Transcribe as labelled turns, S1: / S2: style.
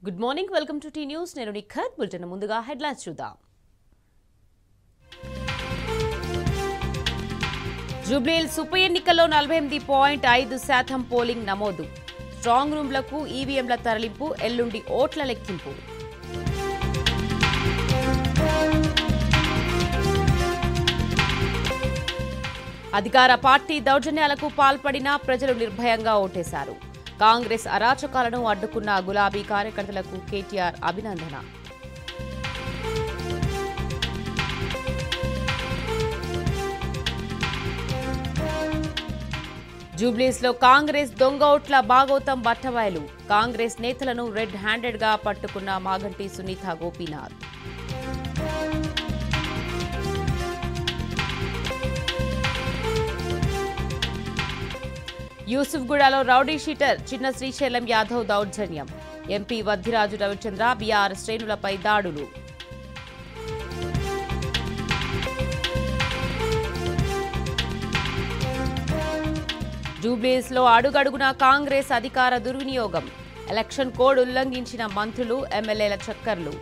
S1: Good morning, welcome to T News. నేను Nikhat. Bulletin ముందుగా headlines చూద్దాం. జూబ్లీహిల్స్ ఉప ఎన్నికల్లో 48.5% పోలింగ్ నమోదు. స్ట్రాంగ్ రూమ్లకు ఈవీఎంల తరలింపు, ఎల్లుండి ఓట్ల లెక్కింపు. అధికార పార్టీ దౌర్జన్యాలకు పాల్పడిన ప్రజలు నిర్భయంగా ఓటేశారు. కాంగ్రెస్ అరాచకాలను అడ్డుకున్న గులాబీ కార్యకర్తలకు కేటీఆర్ అభినందన. జూబ్లీహిల్స్లో కాంగ్రెస్ దొంగ ఓట్ల బాగోతం బట్టబయలు. కాంగ్రెస్ నేతలను రెడ్ హ్యాండెడ్ గా పట్టుకున్న మాగంటి సునీత గోపీనాథ్. యూసుఫ్గూడలో రౌడీ షీటర్ చిన్న శ్రీశైలం యాదవ్ దౌర్జన్యం. ఎంపీ వద్దిరాజు రవిచంద్ర బీఆర్ శ్రేణులపై దాడులు. జూబ్లీహిల్స్లో అడుగడుగునా కాంగ్రెస్ అధికార దుర్వినియోగం. ఎలక్షన్ కోడ్ ఉల్లంఘించిన మంత్రులు, ఎమ్మెల్యేల చక్కర్లు.